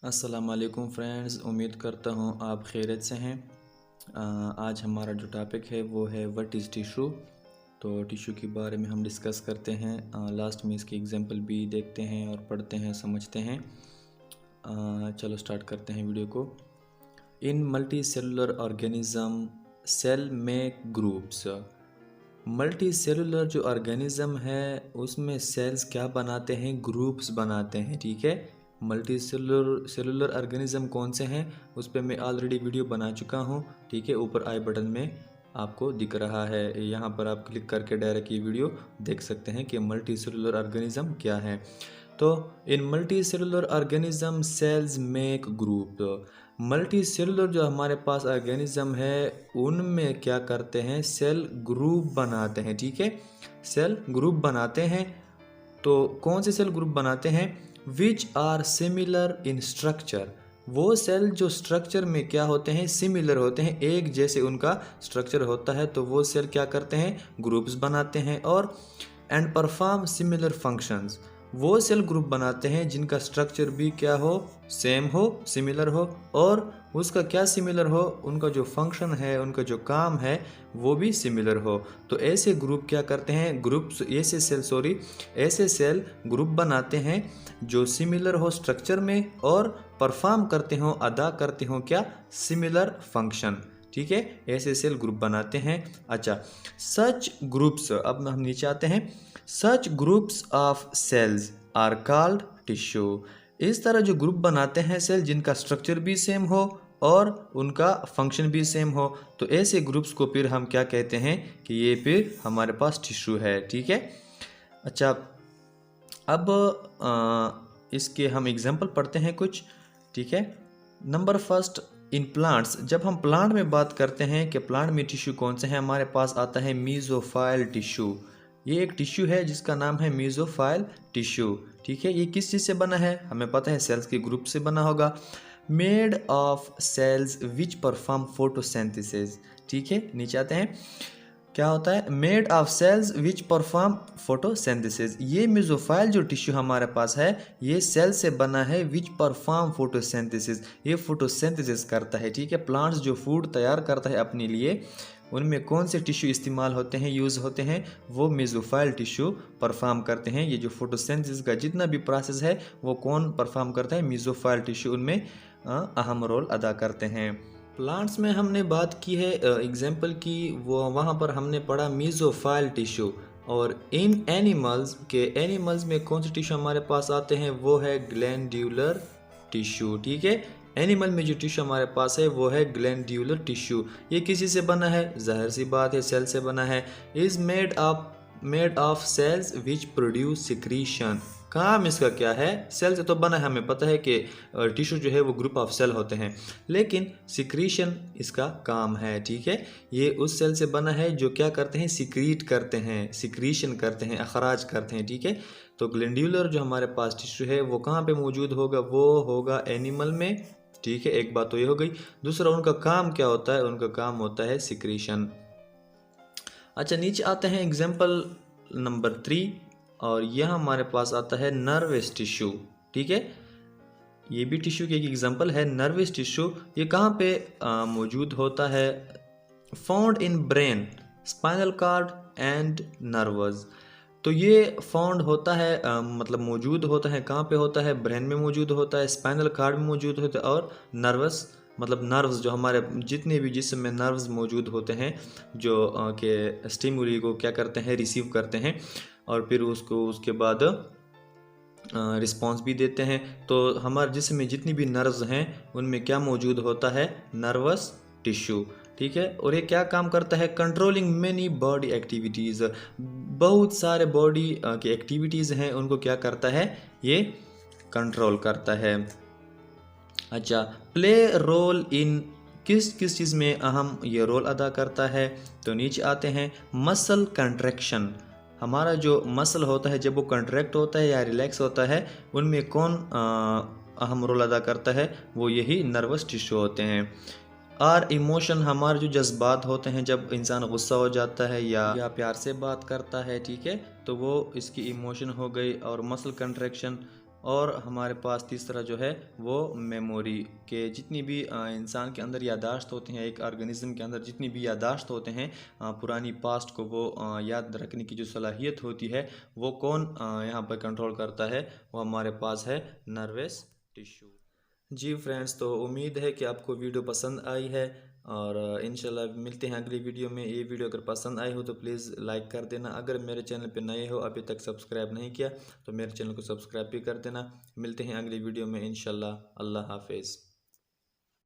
अस्सलाम वालेकुम फ्रेंड्स, उम्मीद करता हूँ आप खैरियत से हैं। आज हमारा जो टॉपिक है वो है व्हाट इज़ टिशू। तो टिशू के बारे में हम डिस्कस करते हैं। लास्ट में इसकी एग्जांपल भी देखते हैं और पढ़ते हैं, समझते हैं। चलो स्टार्ट करते हैं वीडियो को। In multi cellular organism cell make groups. Multi cellular जो ऑर्गेनिज्म है उसमें सेल्स क्या बनाते हैं, ग्रुप्स बनाते हैं। ठीक है, मल्टी सेलुलर ऑर्गेनिज्म कौन से हैं उस पर मैं ऑलरेडी वीडियो बना चुका हूँ। ठीक है, ऊपर आई बटन में आपको दिख रहा है, यहाँ पर आप क्लिक करके डायरेक्ट ये वीडियो देख सकते हैं कि मल्टी सेलुलर ऑर्गेनिज्म क्या है। तो in multi cellular organism cells make group. Multi cellular जो हमारे पास ऑर्गेनिज्म है उनमें क्या करते हैं, सेल ग्रुप बनाते हैं। ठीक है, सेल ग्रुप बनाते हैं। तो कौन से सेल ग्रुप बनाते हैं, which are similar in structure. वो सेल जो स्ट्रक्चर में क्या होते हैं, सिमिलर होते हैं, एक जैसे उनका स्ट्रक्चर होता है। तो वो सेल क्या करते हैं, ग्रुप्स बनाते हैं। और एंड परफॉर्म सिमिलर फंक्शंस, वो सेल ग्रुप बनाते हैं जिनका स्ट्रक्चर भी क्या हो, सेम हो, सिमिलर हो, और उसका क्या सिमिलर हो, उनका जो फंक्शन है, उनका जो काम है वो भी सिमिलर हो। तो ऐसे ग्रुप क्या करते हैं, ग्रुप्स ऐसे सेल ग्रुप बनाते हैं जो सिमिलर हो स्ट्रक्चर में और परफॉर्म करते हो, अदा करते हो क्या, सिमिलर फंक्शन। ठीक है, ऐसे सेल ग्रुप बनाते हैं। अच्छा, सच ग्रुप्स, अब हम नीचे आते हैं। Such groups of cells are called tissue. इस तरह जो ग्रुप बनाते हैं सेल जिनका स्ट्रक्चर भी सेम हो और उनका फंक्शन भी सेम हो, तो ऐसे ग्रुप्स को फिर हम क्या कहते हैं कि ये फिर हमारे पास टिश्यू है। ठीक है, अच्छा, अब इसके हम एग्जांपल पढ़ते हैं कुछ। ठीक है, नंबर फर्स्ट, इन प्लांट्स। जब हम प्लांट में बात करते हैं कि प्लांट में टिश्यू कौन से हैं, हमारे पास आता है मीजोफाइल टिश्यू। ये एक टिश्यू है जिसका नाम है मीजोफाइल टिश्यू। ठीक है, ये किस चीज़ से बना है, हमें पता है सेल्स के ग्रुप से बना होगा। Made of cells which perform photosynthesis. ठीक है, नीचे आते हैं, क्या होता है, made of cells which perform photosynthesis. ये मेसोफाइल जो टिश्यू हमारे पास है ये सेल से बना है विच परफॉर्म फोटोसिंथेसिस, ये फोटोसिंथेसिस करता है। ठीक है, प्लांट्स जो फूड तैयार करता है अपने लिए, उनमें कौन से टिश्यू इस्तेमाल होते हैं, यूज़ होते हैं, वो मेसोफाइल टिश्यू परफॉर्म करते हैं। ये जो फोटोसिंथेसिस का जितना भी प्रोसेस है वो कौन परफॉर्म करता है, मेसोफाइल टिश्यू उनमें अहम रोल अदा करते हैं। प्लांट्स में हमने बात की है एग्जाम्पल की, वो वहाँ पर हमने पढ़ा मीजोफाइल टिश्यू। और इन एनिमल्स में कौन से टिश्यू हमारे पास आते हैं, वो है ग्लैंड्यूलर टिश्यू। ठीक है, एनिमल में जो टिश्यू हमारे पास है वो है ग्लैंड्यूलर टिश्यू। ये किसी से बना है, जाहिर सी बात है सेल से बना है। Is made of cells which produce secretion. काम इसका क्या है, सेल से तो बना है, हमें पता है कि टिश्यू जो है वो ग्रुप ऑफ सेल होते हैं, लेकिन सिक्रीशन इसका काम है। ठीक है, ये उस सेल से बना है जो क्या करते हैं, सिक्रीट करते हैं, सिक्रीशन करते हैं, अखराज करते हैं। ठीक है, तो ग्लैंड्यूलर जो हमारे पास टिश्यू है वो कहाँ पे मौजूद होगा, वो होगा एनिमल में। ठीक है, एक बात तो ये हो गई। दूसरा, उनका काम क्या होता है, उनका काम होता है सिक्रीशन। अच्छा, नीचे आते हैं एग्जाम्पल नंबर 3, और यह हमारे पास आता है नर्वस टिश्यू। ठीक है, ये भी टिश्यू की एक एग्जांपल है, नर्वस टिश्यू। ये कहाँ पे मौजूद होता है, found in brain, spinal cord and nerves. तो ये फाउंड होता है मतलब मौजूद होता है, कहाँ पे होता है, ब्रेन में मौजूद होता है, स्पाइनल कॉर्ड में मौजूद होता है, और नर्वस मतलब नर्व्स जो हमारे जितने भी जिस्म में नर्व्स मौजूद होते हैं जो के स्टिमुली को क्या करते हैं, रिसीव करते हैं, और फिर उसको उसके बाद रिस्पॉन्स भी देते हैं। तो हमारे जिस्म में जितनी भी नर्व्स हैं उनमें क्या मौजूद होता है, नर्वस टिश्यू। ठीक है, और ये क्या काम करता है, कंट्रोलिंग मेनी बॉडी एक्टिविटीज़। बहुत सारे बॉडी की एक्टिविटीज़ हैं उनको क्या करता है, ये कंट्रोल करता है। अच्छा, प्ले रोल इन, किस किस चीज़ में अहम ये रोल अदा करता है, तो नीचे आते हैं, मसल कंट्रैक्शन। हमारा जो मसल होता है जब वो कंट्रैक्ट होता है या रिलैक्स होता है, उनमें कौन अहम रोल अदा करता है, वो यही नर्वस टिश्यू होते हैं। और इमोशन, हमारे जो जज्बात होते हैं, जब इंसान गुस्सा हो जाता है या प्यार से बात करता है, ठीक है, तो वो इसकी इमोशन हो गई। और मसल कंट्रैक्शन, और हमारे पास तीसरा जो है वो मेमोरी के जितनी भी इंसान के अंदर यादाश्त होते हैं, एक ऑर्गेनिज्म के अंदर जितनी भी यादाश्त होते हैं, पुरानी पास्ट को वो याद रखने की जो सलाहियत होती है वो कौन यहाँ पर कंट्रोल करता है, वो हमारे पास है नर्वस टिश्यू। जी फ्रेंड्स, तो उम्मीद है कि आपको वीडियो पसंद आई है और इंशाल्लाह मिलते हैं अगली वीडियो में। ये वीडियो अगर पसंद आई हो तो प्लीज़ लाइक कर देना। अगर मेरे चैनल पे नए हो, अभी तक सब्सक्राइब नहीं किया तो मेरे चैनल को सब्सक्राइब भी कर देना। मिलते हैं अगली वीडियो में इंशाल्लाह। अल्लाह हाफिज़।